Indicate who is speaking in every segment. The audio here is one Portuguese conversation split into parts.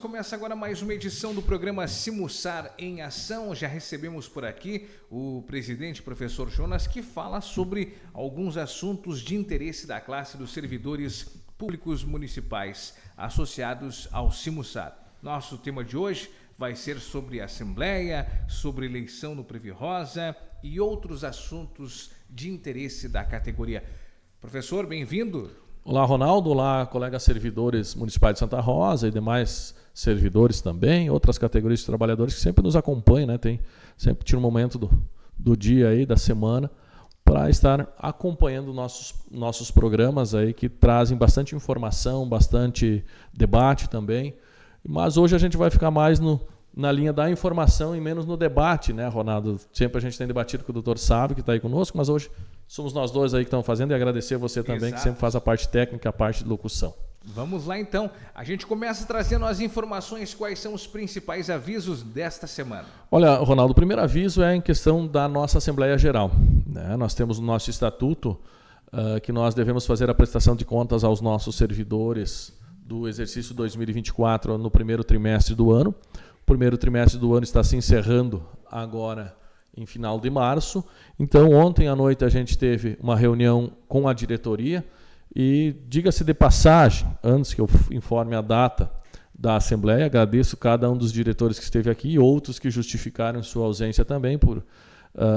Speaker 1: Começa agora mais uma edição do programa Simussar em Ação. Já recebemos por aqui o presidente, professor Jonas, que fala sobre alguns assuntos de interesse da classe dos servidores públicos municipais associados ao Simussar. Nosso tema de hoje vai ser sobre Assembleia, sobre eleição no Previ-Rosa e outros assuntos de interesse da categoria. Professor, bem-vindo.
Speaker 2: Olá, Ronaldo. Olá, colegas servidores municipais de Santa Rosa e demais servidores também, outras categorias de trabalhadores que sempre nos acompanham, né? Sempre tira um momento do dia aí, da semana, para estar acompanhando nossos programas aí que trazem bastante informação, bastante debate também. Mas hoje a gente vai ficar mais na linha da informação e menos no debate, né, Ronaldo? Sempre a gente tem debatido com o doutor Sábio, que está aí conosco, mas hoje somos nós dois aí que estamos fazendo, e agradecer a você também, Exato, que sempre faz a parte técnica, a parte de locução.
Speaker 1: Vamos lá então, a gente começa trazendo as informações, quais são os principais avisos desta semana.
Speaker 2: Olha, Ronaldo, o primeiro aviso é em questão da nossa Assembleia Geral, né? Nós temos no nosso estatuto que nós devemos fazer a prestação de contas aos nossos servidores do exercício 2024 no primeiro trimestre do ano. O primeiro trimestre do ano está se encerrando agora em final de março. Então, ontem à noite a gente teve uma reunião com a diretoria e, diga-se de passagem, antes que eu informe a data da Assembleia, agradeço cada um dos diretores que esteve aqui e outros que justificaram sua ausência também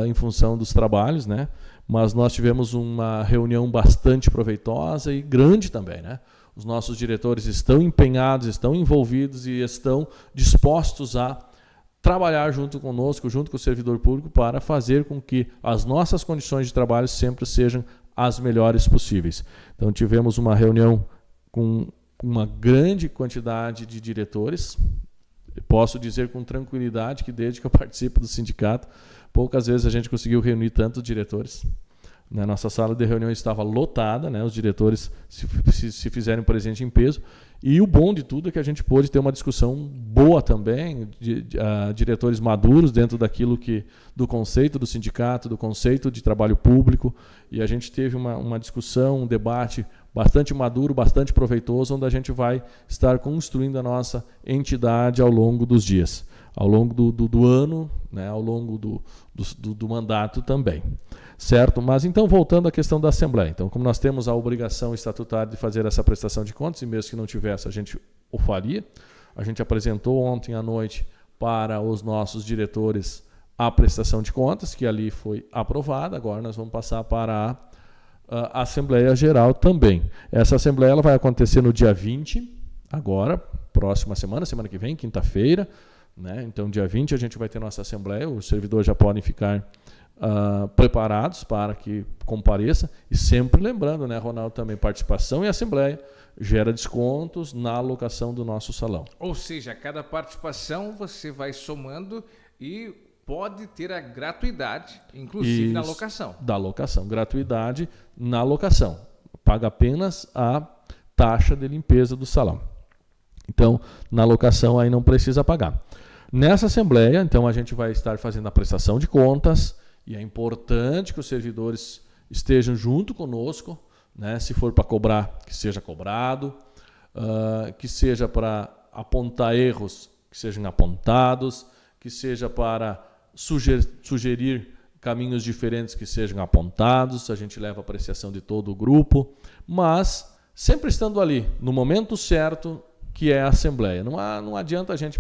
Speaker 2: em função dos trabalhos, né? Mas nós tivemos uma reunião bastante proveitosa e grande também, né? Os nossos diretores estão empenhados, estão envolvidos e estão dispostos a trabalhar junto conosco, junto com o servidor público, para fazer com que as nossas condições de trabalho sempre sejam as melhores possíveis. Então, tivemos uma reunião com uma grande quantidade de diretores. Posso dizer com tranquilidade que, desde que eu participo do sindicato, poucas vezes a gente conseguiu reunir tantos diretores. Na nossa sala de reunião estava lotada, né? Os diretores se fizerem presente em peso. E o bom de tudo é que a gente pôde ter uma discussão boa também, diretores maduros dentro do conceito do sindicato, do conceito de trabalho público. E a gente teve uma discussão, um debate bastante maduro, bastante proveitoso, onde a gente vai estar construindo a nossa entidade ao longo dos dias, ao longo do ano, né? Ao longo do mandato também. Certo? Mas então, voltando à questão da Assembleia. Então, como nós temos a obrigação estatutária de fazer essa prestação de contas, e mesmo que não tivesse, a gente o faria. A gente apresentou ontem à noite para os nossos diretores a prestação de contas, que ali foi aprovada. Agora nós vamos passar para a Assembleia Geral também. Essa Assembleia ela vai acontecer no dia 20, agora, próxima semana que vem, quinta-feira, né? Então, dia 20 a gente vai ter nossa Assembleia, os servidores já podem ficar preparados para que compareça, e sempre lembrando, né, Ronaldo, também participação em Assembleia gera descontos na alocação do nosso salão.
Speaker 1: Ou seja, cada participação você vai somando e pode ter a gratuidade, inclusive na alocação.
Speaker 2: Da alocação, gratuidade na alocação. Paga apenas a taxa de limpeza do salão. Então, na alocação aí não precisa pagar. Nessa Assembleia, então, a gente vai estar fazendo a prestação de contas. E é importante que os servidores estejam junto conosco, né? Se for para cobrar, que seja cobrado, que seja para apontar erros, que sejam apontados, que seja para sugerir caminhos diferentes, que sejam apontados. A gente leva a apreciação de todo o grupo, mas sempre estando ali, no momento certo, que é a Assembleia. Não adianta a gente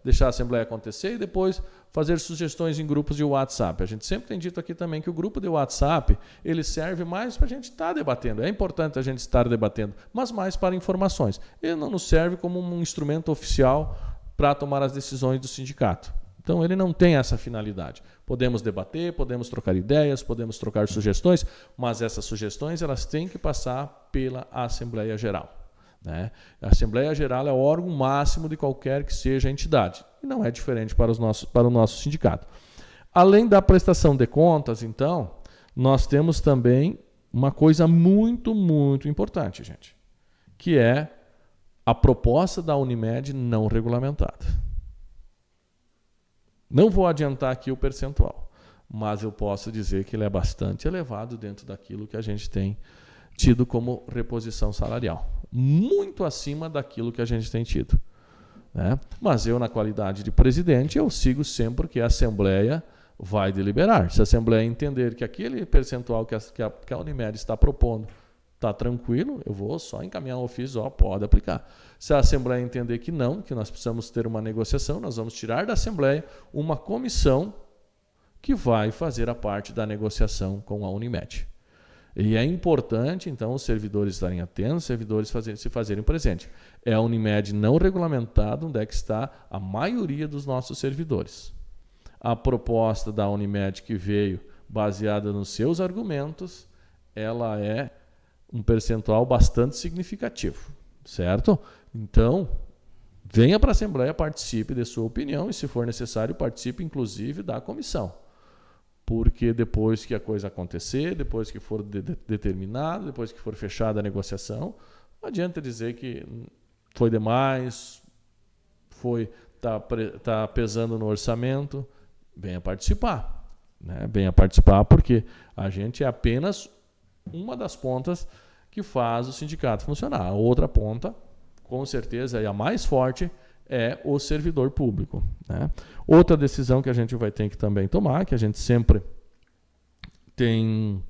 Speaker 2: deixar a Assembleia acontecer e depois fazer sugestões em grupos de WhatsApp. A gente sempre tem dito aqui também que o grupo de WhatsApp ele serve mais para a gente estar debatendo. É importante a gente estar debatendo, mas mais para informações. Ele não nos serve como um instrumento oficial para tomar as decisões do sindicato. Então, ele não tem essa finalidade. Podemos debater, podemos trocar ideias, podemos trocar sugestões, mas essas sugestões elas têm que passar pela Assembleia Geral. Né? A Assembleia Geral é o órgão máximo de qualquer que seja a entidade, e não é diferente para o nosso sindicato. Além da prestação de contas, então, nós temos também uma coisa muito, muito importante, gente, que é a proposta da Unimed não regulamentada. Não vou adiantar aqui o percentual, mas eu posso dizer que ele é bastante elevado dentro daquilo que a gente tem tido como reposição salarial. Muito acima daquilo que a gente tem tido. né? Mas eu, na qualidade de presidente, eu sigo sempre que a Assembleia vai deliberar. Se a Assembleia entender que aquele percentual que a Unimed está propondo está tranquilo, eu vou só encaminhar um ofício, pode aplicar. Se a Assembleia entender que não, que nós precisamos ter uma negociação, nós vamos tirar da Assembleia uma comissão que vai fazer a parte da negociação com a Unimed. E é importante, então, os servidores estarem atentos, os servidores se fazerem presente. É a Unimed não regulamentada onde é que está a maioria dos nossos servidores. A proposta da Unimed que veio baseada nos seus argumentos, ela é um percentual bastante significativo, certo? Então, venha para a Assembleia, participe de sua opinião e, se for necessário, participe, inclusive, da comissão. Porque depois que a coisa acontecer, depois que for determinado, depois que for fechada a negociação, não adianta dizer que foi demais, tá pesando no orçamento. Venha participar, né? Venha participar, porque a gente é apenas uma das pontas que faz o sindicato funcionar. A outra ponta, com certeza, e a mais forte, é o servidor público, né? Outra decisão que a gente vai ter que também tomar, que a gente sempre tem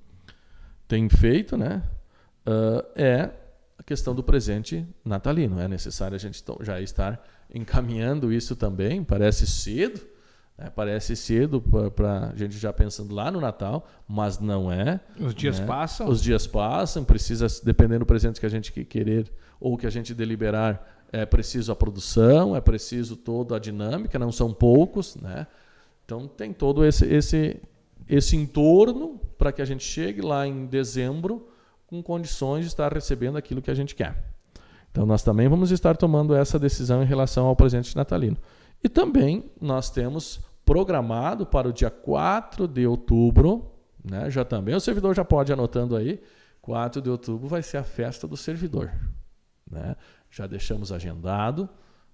Speaker 2: feito, né? É a questão do presente natalino. É necessário a gente já estar encaminhando isso também. Parece cedo, para a gente já pensando lá no Natal, mas não é.
Speaker 1: Os dias passam.
Speaker 2: Os dias passam, precisa, dependendo do presente que a gente querer ou que a gente deliberar, é preciso a produção, é preciso toda a dinâmica, não são poucos, né? Então tem todo esse entorno para que a gente chegue lá em dezembro com condições de estar recebendo aquilo que a gente quer. Então nós também vamos estar tomando essa decisão em relação ao presente natalino. E também nós temos programado para o dia 4 de outubro, né? Já também o servidor já pode ir anotando aí, 4 de outubro vai ser a festa do servidor, né? Já deixamos agendado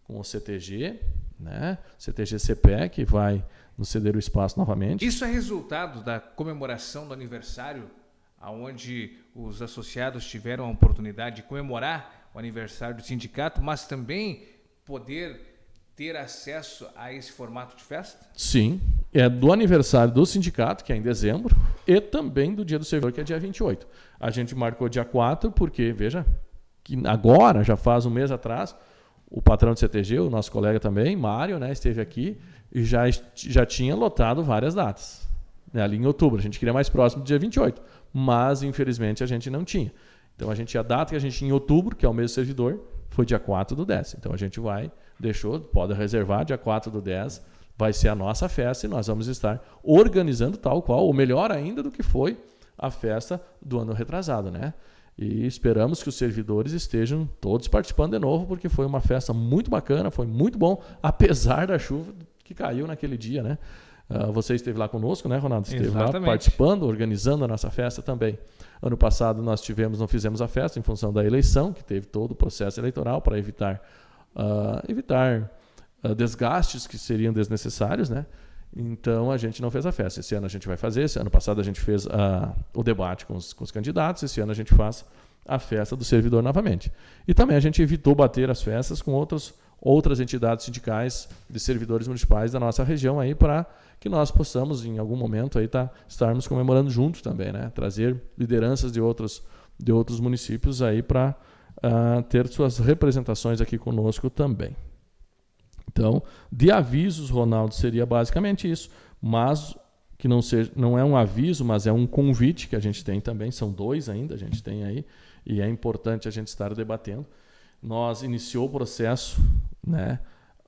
Speaker 2: com o CTG, né? CTG-CPE, que vai nos ceder o espaço novamente.
Speaker 1: Isso é resultado da comemoração do aniversário, onde os associados tiveram a oportunidade de comemorar o aniversário do sindicato, mas também poder ter acesso a esse formato de festa?
Speaker 2: Sim, é do aniversário do sindicato, que é em dezembro, e também do dia do servidor, que é dia 28. A gente marcou dia 4 porque, veja, que agora, já faz um mês atrás, o patrão do CTG, o nosso colega também, Mário, né, esteve aqui e já tinha lotado várias datas, né, ali em outubro. A gente queria mais próximo do dia 28, mas infelizmente a gente não tinha. Então a data que a gente tinha em outubro, que é o mês do servidor, foi dia 4 do 10. Então a gente pode reservar, dia 4 do 10, vai ser a nossa festa e nós vamos estar organizando tal qual, ou melhor ainda do que foi a festa do ano retrasado, né? E esperamos que os servidores estejam todos participando de novo, porque foi uma festa muito bacana, foi muito bom, apesar da chuva que caiu naquele dia, né? Você esteve lá conosco, né, Ronaldo? Esteve
Speaker 1: Exatamente.
Speaker 2: lá participando, organizando a nossa festa também. Ano passado nós não fizemos a festa em função da eleição, que teve todo o processo eleitoral para evitar desgastes que seriam desnecessários, né? Então a gente não fez a festa. Esse ano a gente vai fazer. Esse ano passado a gente fez o debate com os candidatos. Esse ano a gente faz a festa do servidor novamente. E também a gente evitou bater as festas com outras entidades sindicais de servidores municipais da nossa região aí, para que nós possamos em algum momento aí estarmos comemorando juntos também, né? Trazer lideranças de outros municípios aí para ter suas representações aqui conosco também. Então, de avisos, Ronaldo, seria basicamente isso, mas que não é um aviso, mas é um convite que a gente tem também, são 2 ainda, a gente tem aí, e é importante a gente estar debatendo. Nós iniciou o processo, né?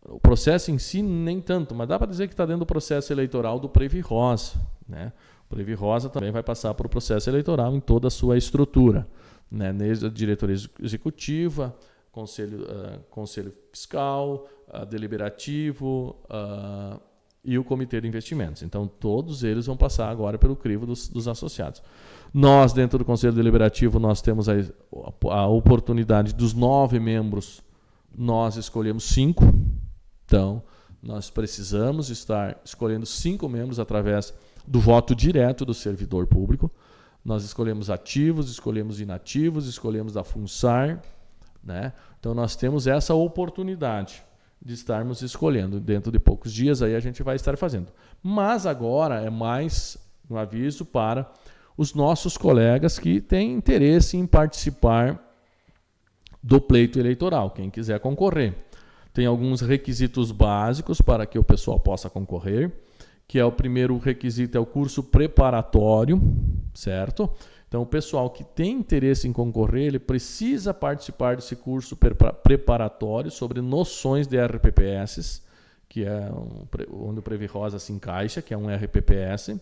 Speaker 2: O processo em si nem tanto, mas dá para dizer que está dentro do processo eleitoral do Previ Rosa, né? O Previ Rosa também vai passar por o processo eleitoral em toda a sua estrutura, né? Desde a diretoria executiva, conselho fiscal, deliberativo e o comitê de investimentos. Então, todos eles vão passar agora pelo crivo dos associados. Nós, dentro do conselho deliberativo, nós temos a oportunidade dos 9 membros, nós escolhemos 5. Então, nós precisamos estar escolhendo 5 membros através do voto direto do servidor público. Nós escolhemos ativos, escolhemos inativos, escolhemos da FUNSAR, né? Então, nós temos essa oportunidade de estarmos escolhendo. Dentro de poucos dias aí a gente vai estar fazendo. Mas agora é mais um aviso para os nossos colegas que têm interesse em participar do pleito eleitoral, quem quiser concorrer. Tem alguns requisitos básicos para que o pessoal possa concorrer, que é o primeiro requisito é o curso preparatório, certo? Então, o pessoal que tem interesse em concorrer, ele precisa participar desse curso preparatório sobre noções de RPPS, que é onde o Previ Rosa se encaixa, que é um RPPS.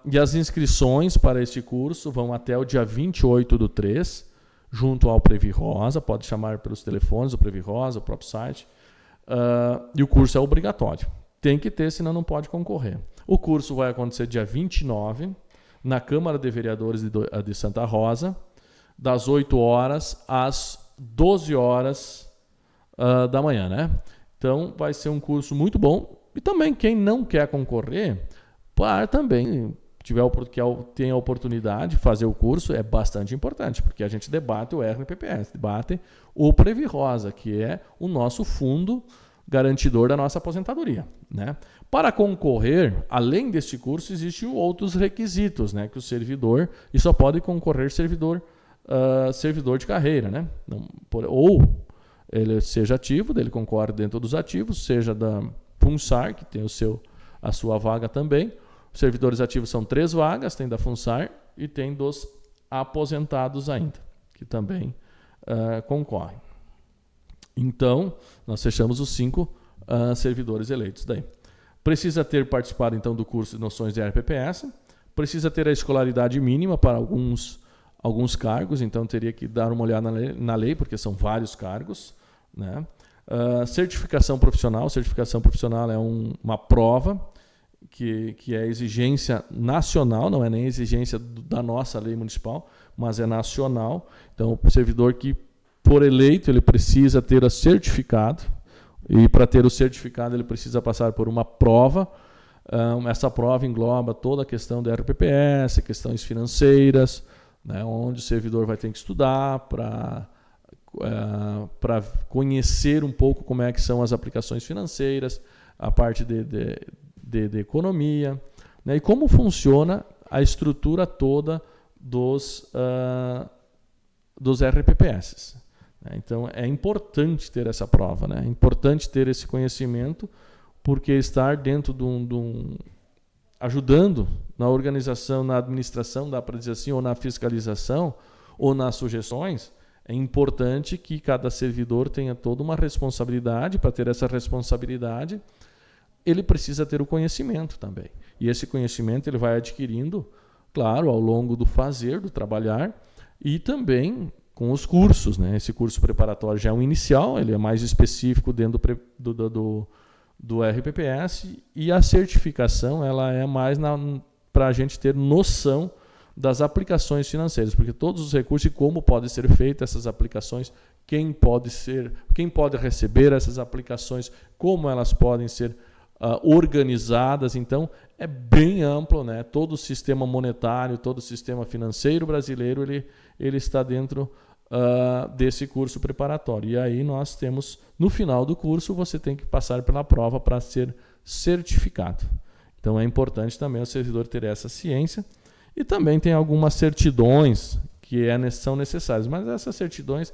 Speaker 2: E as inscrições para este curso vão até o dia 28/3, junto ao Previ Rosa, pode chamar pelos telefones, o Previ Rosa, o próprio site. E o curso é obrigatório. Tem que ter, senão não pode concorrer. O curso vai acontecer dia 29, na Câmara de Vereadores de Santa Rosa, das 8 horas às 12 horas da manhã, né? Então, vai ser um curso muito bom. E também, quem não quer concorrer, para também tem a oportunidade de fazer o curso, é bastante importante, porque a gente debate o RPPS, debate o Previ Rosa, que é o nosso fundo garantidor da nossa aposentadoria, né? Para concorrer, além deste curso, existem outros requisitos, né? Que o servidor, e só pode concorrer servidor de carreira, né? Ou ele seja ativo, ele concorre dentro dos ativos, seja da FUNSAR, que tem a sua vaga também. Os servidores ativos são 3 vagas, tem da FUNSAR e tem dos aposentados ainda, que também concorrem. Então, nós fechamos os 5 servidores eleitos daí. Precisa ter participado, então, do curso de noções de RPPS, precisa ter a escolaridade mínima para alguns cargos, então teria que dar uma olhada na lei, porque são vários cargos, né? Certificação profissional é uma prova que é exigência nacional, não é nem exigência da nossa lei municipal, mas é nacional. Então, o servidor que for eleito, ele precisa ter o certificado, e para ter o certificado ele precisa passar por uma prova. Essa prova engloba toda a questão do RPPS, questões financeiras, né, onde o servidor vai ter que estudar para conhecer um pouco como é que são as aplicações financeiras, a parte de economia, né, e como funciona a estrutura toda dos RPPS. Então, é importante ter essa prova, né? É importante ter esse conhecimento, porque estar dentro ajudando na organização, na administração, dá para dizer assim, ou na fiscalização, ou nas sugestões, é importante que cada servidor tenha toda uma responsabilidade. Para ter essa responsabilidade, ele precisa ter o conhecimento também. E esse conhecimento ele vai adquirindo, claro, ao longo do fazer, do trabalhar, e também com os cursos, né? Esse curso preparatório já é um inicial, ele é mais específico dentro do RPPS, e a certificação ela é mais para a gente ter noção das aplicações financeiras, porque todos os recursos e como podem ser feitas essas aplicações, quem pode receber essas aplicações, como elas podem ser organizadas. Então, é bem amplo, né? Todo o sistema monetário, todo o sistema financeiro brasileiro, ele está dentro desse curso preparatório. E aí nós temos, no final do curso, você tem que passar pela prova para ser certificado. Então, é importante também o servidor ter essa ciência. E também tem algumas certidões que são necessárias, mas essas certidões,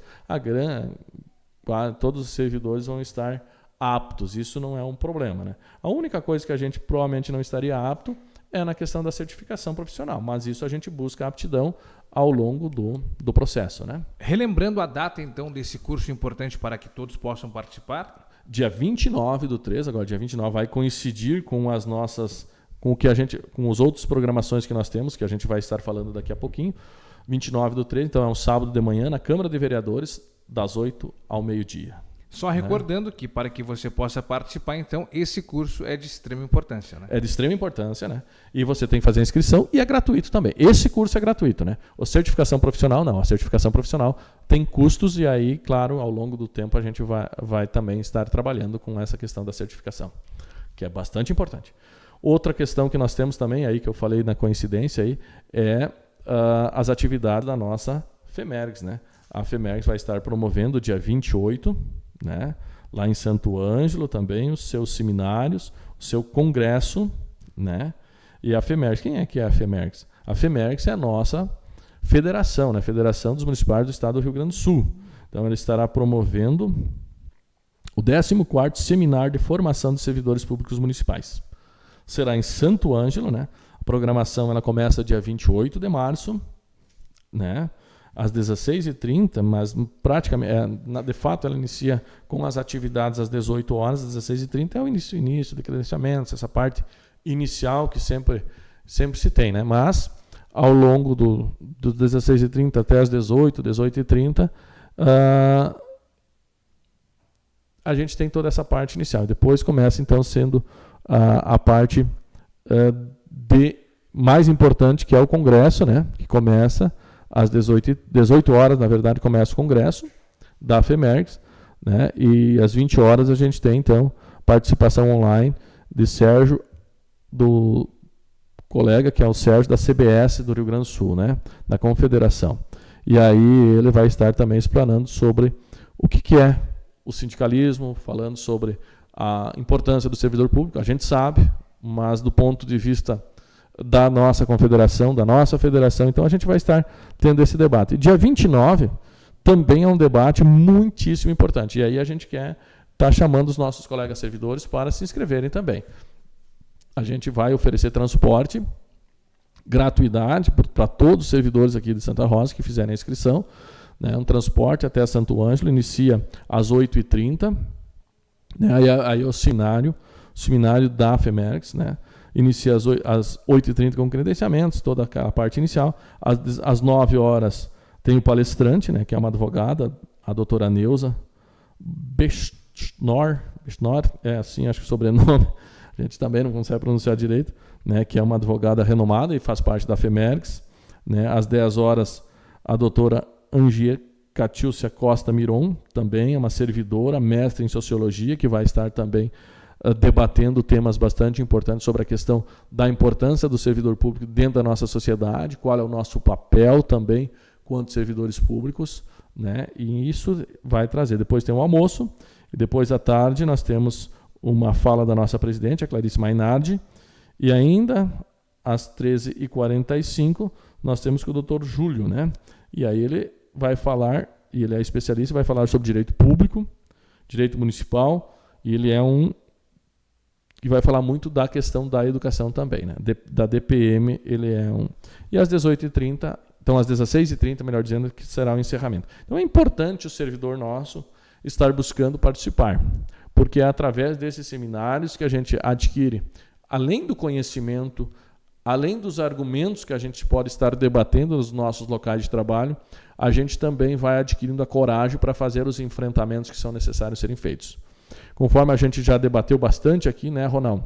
Speaker 2: todos os servidores vão estar aptos, isso não é um problema, né? A única coisa que a gente provavelmente não estaria apto é na questão da certificação profissional, mas isso a gente busca aptidão ao longo do processo, né?
Speaker 1: Relembrando a data, então, desse curso importante para que todos possam participar?
Speaker 2: Dia 29/3, agora dia 29, vai coincidir com as nossas, com os outros programações que nós temos, que a gente vai estar falando daqui a pouquinho. 29/3, então é um sábado de manhã, na Câmara de Vereadores, das 8 ao meio-dia.
Speaker 1: Só recordando que para que você possa participar, então, esse curso é de extrema importância, né?
Speaker 2: É de extrema importância, né? E você tem que fazer a inscrição e é gratuito também. Esse curso é gratuito, né? A certificação profissional, não. A certificação profissional tem custos e aí, claro, ao longo do tempo a gente vai também estar trabalhando com essa questão da certificação, que é bastante importante. Outra questão que nós temos também, aí que eu falei na coincidência, aí, é as atividades da nossa FEMERGS, né? A FEMERGS vai estar promovendo dia 28, né, lá em Santo Ângelo também, os seus seminários, o seu congresso, né? E a FEMERGS, quem é que é a FEMERGS? A FEMERGS é a nossa federação, né? Federação dos Municipais do Estado do Rio Grande do Sul. Então, ela estará promovendo o 14º Seminário de Formação de Servidores Públicos Municipais. Será em Santo Ângelo, né? A programação ela começa dia 28 de março, né? Às 16h30, mas praticamente, de fato, ela inicia com as atividades às 18 horas, às 16h30 é o início de credenciamentos, essa parte inicial que sempre se tem, né? Mas, ao longo do 16h30 até as 18h30, a gente tem toda essa parte inicial. Depois começa, então, sendo a parte mais importante, que é o congresso, né? Que começa às 18 horas, na verdade, começa o congresso da FEMERGS, né? E às 20 horas a gente tem, então, participação online de Sérgio, do colega, que é o Sérgio da CBS do Rio Grande do Sul, né? Da Confederação. E aí ele vai estar também explanando sobre o que é o sindicalismo, falando sobre a importância do servidor público. A gente sabe, mas do ponto de vista da nossa confederação, da nossa federação, então a gente vai estar tendo esse debate. E dia 29 também é um debate muitíssimo importante. E aí a gente quer estar chamando os nossos colegas servidores para se inscreverem também. A gente vai oferecer transporte, gratuidade para todos os servidores aqui de Santa Rosa que fizerem a inscrição, né? Um transporte até Santo Ângelo, inicia às 8h30, né? Aí é o seminário da FEMERGS, né? Inicia às 8h30 com credenciamentos, toda a parte inicial. Às 9 horas tem o palestrante, né? Que é uma advogada, a doutora Neuza Bestnor, é assim, acho que o sobrenome, a gente também não consegue pronunciar direito, né? Que é uma advogada renomada e faz parte da FEMERGS, né? Às 10 horas, a doutora Angia Catilcia Costa Miron, também é uma servidora, mestre em Sociologia, que vai estar também debatendo temas bastante importantes sobre a questão da importância do servidor público dentro da nossa sociedade, qual é o nosso papel também quanto servidores públicos, né? E isso vai trazer. Depois tem o almoço, e depois à tarde nós temos uma fala da nossa presidente, a Clarice Mainardi, e ainda às 13h45 nós temos com o Dr. Júlio, né? E aí ele vai falar, e ele é especialista, vai falar sobre direito público, direito municipal, e ele é que vai falar muito da questão da educação também, né? Da DPM, ele é E às 18h30, então às 16h30, melhor dizendo, que será o encerramento. Então é importante o servidor nosso estar buscando participar, porque é através desses seminários que a gente adquire, além do conhecimento, além dos argumentos que a gente pode estar debatendo nos nossos locais de trabalho, a gente também vai adquirindo a coragem para fazer os enfrentamentos que são necessários serem feitos. Conforme a gente já debateu bastante aqui, né, Ronaldo?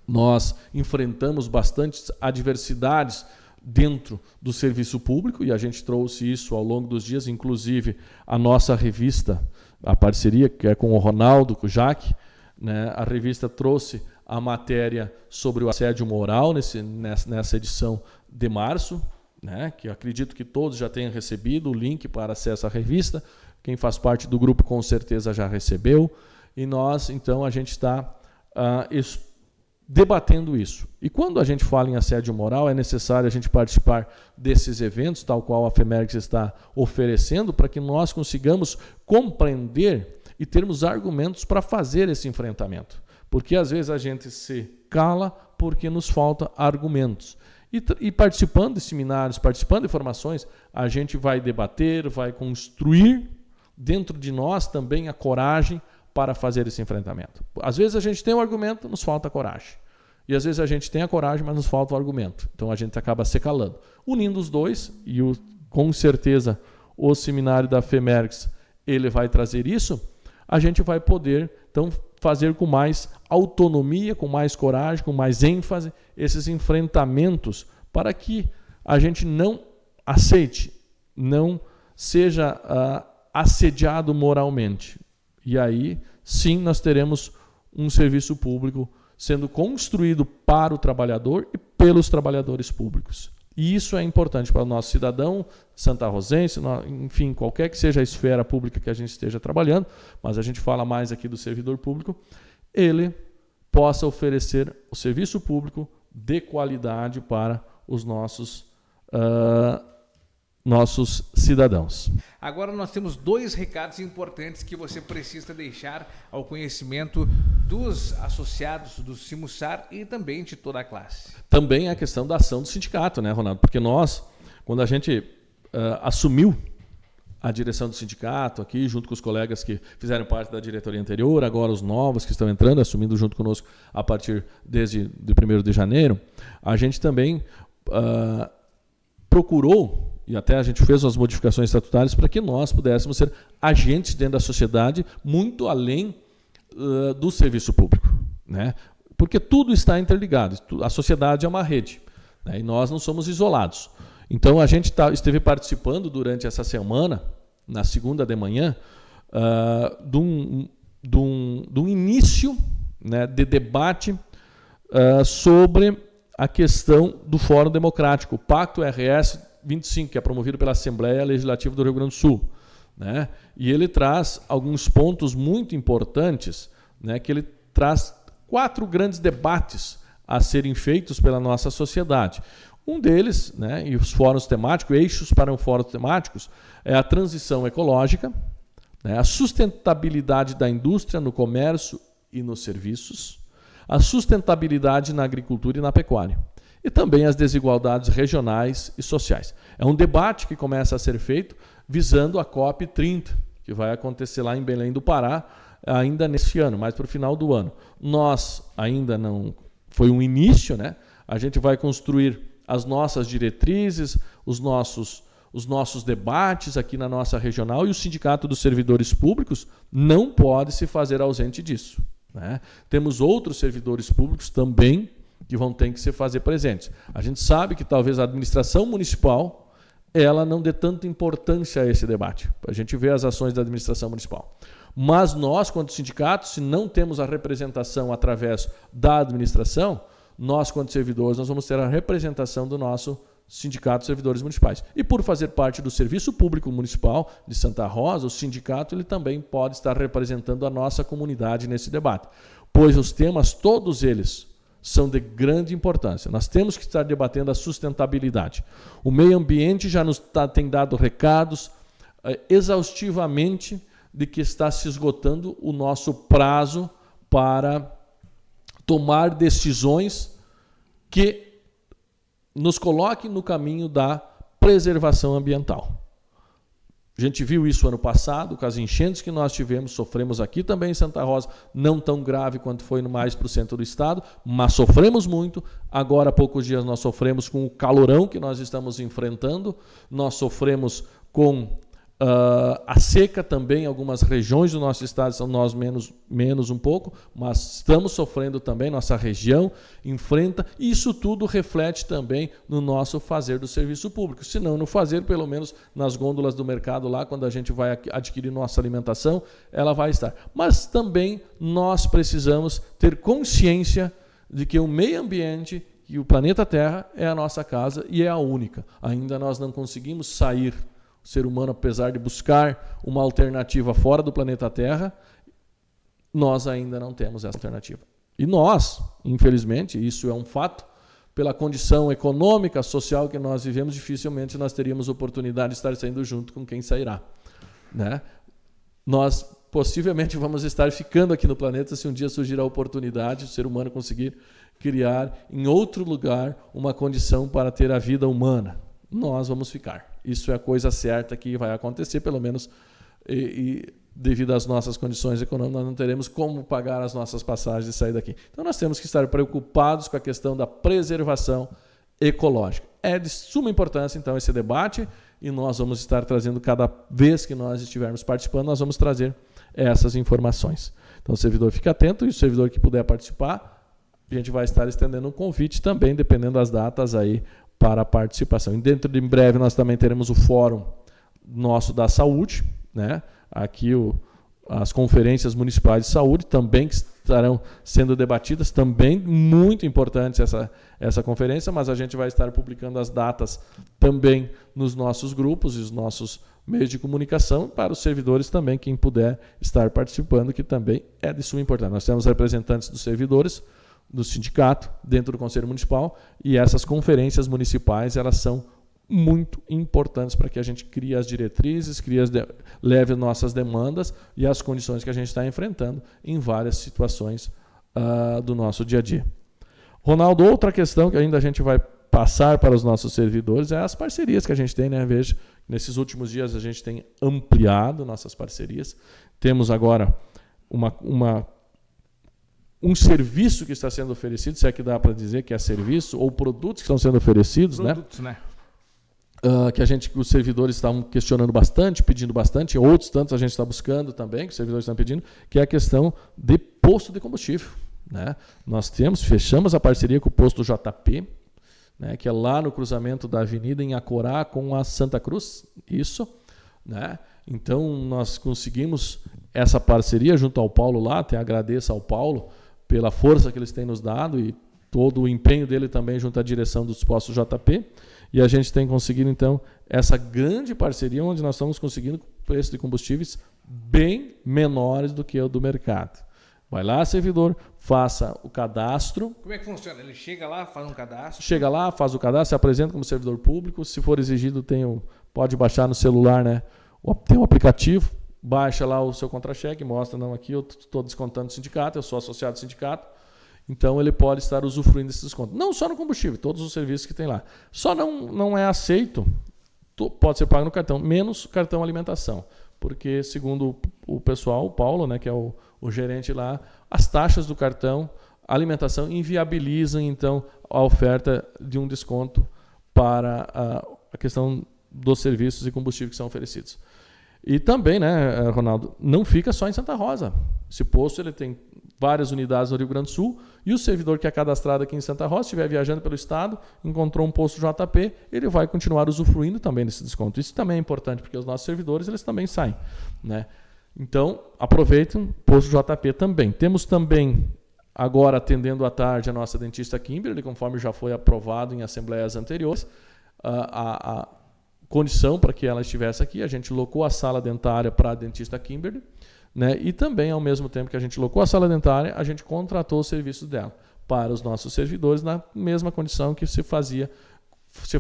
Speaker 2: Nós enfrentamos bastantes adversidades dentro do serviço público e a gente trouxe isso ao longo dos dias, inclusive a nossa revista, a parceria que é com o Ronaldo, com o Jaque, né, a revista trouxe a matéria sobre o assédio moral nessa edição de março, né, que eu acredito que todos já tenham recebido o link para acesso à revista. Quem faz parte do grupo com certeza já recebeu. E nós, então, a gente está debatendo isso. E quando a gente fala em assédio moral, é necessário a gente participar desses eventos, tal qual a FEMERGS está oferecendo, para que nós consigamos compreender e termos argumentos para fazer esse enfrentamento. Porque às vezes a gente se cala porque nos falta argumentos. E participando de seminários, participando de formações, a gente vai debater, vai construir dentro de nós também a coragem para fazer esse enfrentamento. Às vezes a gente tem um argumento, nos falta coragem. E às vezes a gente tem a coragem, mas nos falta o argumento. Então a gente acaba se calando. Unindo os dois, e com certeza o seminário da FEMERGS ele vai trazer isso, a gente vai poder então fazer com mais autonomia, com mais coragem, com mais ênfase esses enfrentamentos para que a gente não aceite, não seja assediado moralmente. E aí, sim, nós teremos um serviço público sendo construído para o trabalhador e pelos trabalhadores públicos. E isso é importante para o nosso cidadão santarrozense, enfim, qualquer que seja a esfera pública que a gente esteja trabalhando, mas a gente fala mais aqui do servidor público, ele possa oferecer o serviço público de qualidade para os nossos cidadãos.
Speaker 1: Agora nós temos 2 recados importantes que você precisa deixar ao conhecimento dos associados do Simussar e também de toda a classe.
Speaker 2: Também a questão da ação do sindicato, né, Ronaldo? Porque nós, quando a gente assumiu a direção do sindicato aqui, junto com os colegas que fizeram parte da diretoria anterior, agora os novos que estão entrando, assumindo junto conosco a partir desde de 1º de janeiro, a gente também procurou, e até a gente fez as modificações estatutárias para que nós pudéssemos ser agentes dentro da sociedade muito além do serviço público, né? Porque tudo está interligado, a sociedade é uma rede, né? E nós não somos isolados. Então a gente esteve participando durante essa semana, na segunda de manhã, de um início, né, de debate sobre a questão do Fórum Democrático, o Pacto RS 25, que é promovido pela Assembleia Legislativa do Rio Grande do Sul, né? E ele traz alguns pontos muito importantes, né? Que ele traz 4 grandes debates a serem feitos pela nossa sociedade. Um deles, né, e os fóruns temáticos, eixos para os fóruns temáticos, é a transição ecológica, né, a sustentabilidade da indústria no comércio e nos serviços, a sustentabilidade na agricultura e na pecuária, e também as desigualdades regionais e sociais. É um debate que começa a ser feito visando a COP30, que vai acontecer lá em Belém do Pará, ainda neste ano, mais para o final do ano. Nós ainda não... Foi um início, né? A gente vai construir as nossas diretrizes, os nossos debates aqui na nossa regional, e o Sindicato dos Servidores Públicos não pode se fazer ausente disso, né? Temos outros servidores públicos também que vão ter que se fazer presentes. A gente sabe que talvez a administração municipal ela não dê tanta importância a esse debate. A gente vê as ações da administração municipal. Mas nós, quanto sindicato, se não temos a representação através da administração, nós, quanto servidores, nós vamos ter a representação do nosso Sindicato de Servidores Municipais. E por fazer parte do Serviço Público Municipal de Santa Rosa, o sindicato ele também pode estar representando a nossa comunidade nesse debate, pois os temas, todos eles, são de grande importância. Nós temos que estar debatendo a sustentabilidade. O meio ambiente já nos tem dado recados exaustivamente de que está se esgotando o nosso prazo para tomar decisões que nos coloquem no caminho da preservação ambiental. A gente viu isso ano passado, com as enchentes que nós tivemos, sofremos aqui também em Santa Rosa, não tão grave quanto foi mais para o centro do estado, mas sofremos muito. Agora, há poucos dias, nós sofremos com o calorão que nós estamos enfrentando, nós sofremos com a seca também, em algumas regiões do nosso estado são nós menos um pouco, mas estamos sofrendo também, nossa região enfrenta, e isso tudo reflete também no nosso fazer do serviço público, se não no fazer, pelo menos nas gôndolas do mercado lá, quando a gente vai adquirir nossa alimentação, ela vai estar. Mas também nós precisamos ter consciência de que o meio ambiente e o planeta Terra é a nossa casa e é a única. Ainda nós não conseguimos sair. O ser humano, apesar de buscar uma alternativa fora do planeta Terra, nós ainda não temos essa alternativa. E nós, infelizmente, isso é um fato, pela condição econômica, social que nós vivemos, dificilmente nós teríamos oportunidade de estar saindo junto com quem sairá, né? Nós possivelmente vamos estar ficando aqui no planeta se um dia surgir a oportunidade, o ser humano conseguir criar em outro lugar uma condição para ter a vida humana. Nós vamos ficar. Isso é a coisa certa que vai acontecer, pelo menos e devido às nossas condições econômicas, nós não teremos como pagar as nossas passagens e sair daqui. Então nós temos que estar preocupados com a questão da preservação ecológica. É de suma importância, então, esse debate, e nós vamos estar trazendo, cada vez que nós estivermos participando, nós vamos trazer essas informações. Então o servidor fica atento, e o servidor que puder participar, a gente vai estar estendendo um convite também, dependendo das datas aí, para a participação. E dentro de breve nós também teremos o fórum nosso da saúde, né? Aqui as conferências municipais de saúde também que estarão sendo debatidas, também muito importante essa conferência, mas a gente vai estar publicando as datas também nos nossos grupos e os nossos meios de comunicação, para os servidores também, quem puder estar participando, que também é de suma importância. Nós temos representantes dos servidores, do sindicato, dentro do Conselho Municipal, e essas conferências municipais, elas são muito importantes para que a gente crie as diretrizes, leve nossas demandas e as condições que a gente está enfrentando em várias situações do nosso dia a dia. Ronaldo, outra questão que ainda a gente vai passar para os nossos servidores é as parcerias que a gente tem, né? Veja, nesses últimos dias a gente tem ampliado nossas parcerias. Temos agora um serviço que está sendo oferecido, se é que dá para dizer que é serviço, ou produtos que estão sendo oferecidos, né? Que os servidores estavam questionando bastante, pedindo bastante, outros tantos a gente está buscando também, que os servidores estão pedindo, que é a questão de posto de combustível, né? Nós fechamos a parceria com o posto JP, né, que é lá no cruzamento da avenida em Acorá com a Santa Cruz, isso, né? Então nós conseguimos essa parceria junto ao Paulo lá, até agradeço ao Paulo pela força que eles têm nos dado e todo o empenho dele também junto à direção dos postos JP, e a gente tem conseguido então essa grande parceria onde nós estamos conseguindo preço de combustíveis bem menores do que o do mercado. Vai lá, servidor, faça o cadastro.
Speaker 1: Como é que funciona? Ele chega lá, faz um cadastro?
Speaker 2: Chega lá, faz o cadastro, se apresenta como servidor público. Se for exigido, pode baixar no celular, né? Tem um aplicativo, baixa lá o seu contra-cheque, mostra, não, aqui eu estou descontando do sindicato, eu sou associado do sindicato. Então ele pode estar usufruindo desse desconto. Não só no combustível, todos os serviços que tem lá. Só não é aceito, pode ser pago no cartão, menos cartão alimentação. Porque, segundo o pessoal, o Paulo, né, que é o gerente lá, as taxas do cartão alimentação inviabilizam, então, a oferta de um desconto para a questão dos serviços e combustíveis que são oferecidos. E também, né, Ronaldo, não fica só em Santa Rosa. Esse posto ele tem várias unidades no Rio Grande do Sul, e o servidor que é cadastrado aqui em Santa Rosa, estiver viajando pelo estado, encontrou um posto JP, ele vai continuar usufruindo também desse desconto. Isso também é importante, porque os nossos servidores eles também saem, né? Então, aproveitem posto JP também. Temos também, agora atendendo à tarde, a nossa dentista Kimberly, conforme já foi aprovado em assembleias anteriores, a condição para que ela estivesse aqui, a gente locou a sala dentária para a dentista Kimberly, né? E também, ao mesmo tempo que a gente locou a sala dentária, a gente contratou o serviço dela para os nossos servidores na mesma condição que se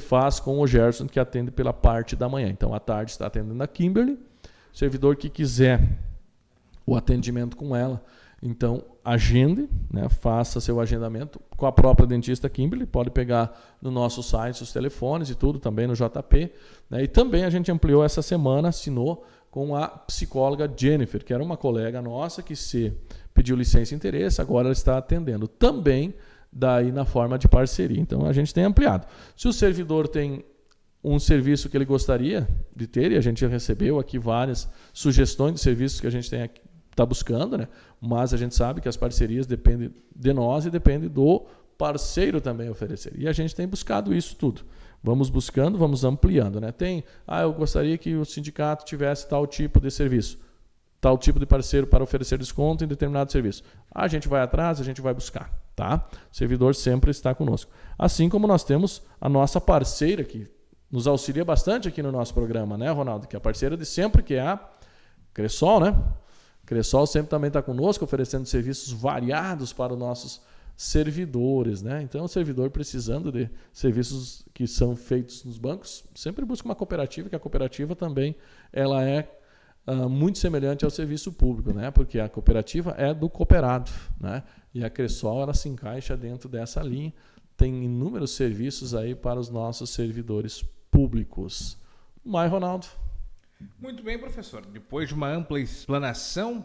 Speaker 2: faz com o Gerson, que atende pela parte da manhã. Então, à tarde está atendendo a Kimberly. Servidor que quiser o atendimento com ela, então agende, né, faça seu agendamento com a própria dentista Kimberly, pode pegar no nosso site os telefones e tudo, também no JP, né, e também a gente ampliou essa semana, assinou com a psicóloga Jennifer, que era uma colega nossa que se pediu licença e interesse, agora ela está atendendo também daí na forma de parceria. Então a gente tem ampliado. Se o servidor tem um serviço que ele gostaria de ter, e a gente já recebeu aqui várias sugestões de serviços que a gente está buscando, né? Mas a gente sabe que as parcerias dependem de nós e dependem do parceiro também oferecer. E a gente tem buscado isso tudo. Vamos buscando, vamos ampliando, né? Eu gostaria que o sindicato tivesse tal tipo de serviço, tal tipo de parceiro para oferecer desconto em determinado serviço. A gente vai atrás, a gente vai buscar, tá? O servidor sempre está conosco. Assim como nós temos a nossa parceira que nos auxilia bastante aqui no nosso programa, né, Ronaldo? Que é a parceira de sempre, que é a Cressol, né? Cressol sempre também está conosco, oferecendo serviços variados para os nossos servidores, né? Então, o servidor precisando de serviços que são feitos nos bancos, sempre busca uma cooperativa, que a cooperativa também ela é muito semelhante ao serviço público, né? Porque a cooperativa é do cooperado, né? E a Cressol ela se encaixa dentro dessa linha, tem inúmeros serviços aí para os nossos servidores públicos. Mas, Ronaldo?
Speaker 1: Muito bem, professor. Depois de uma ampla explanação,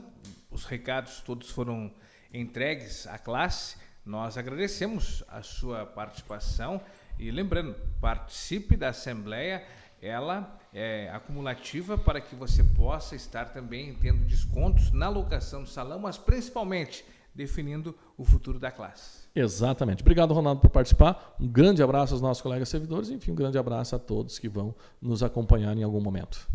Speaker 1: os recados todos foram entregues à classe. Nós agradecemos a sua participação e lembrando, participe da Assembleia, ela é acumulativa para que você possa estar também tendo descontos na locação do salão, mas principalmente definindo o futuro da classe.
Speaker 2: Exatamente. Obrigado, Ronaldo, por participar. Um grande abraço aos nossos colegas servidores e, enfim, um grande abraço a todos que vão nos acompanhar em algum momento.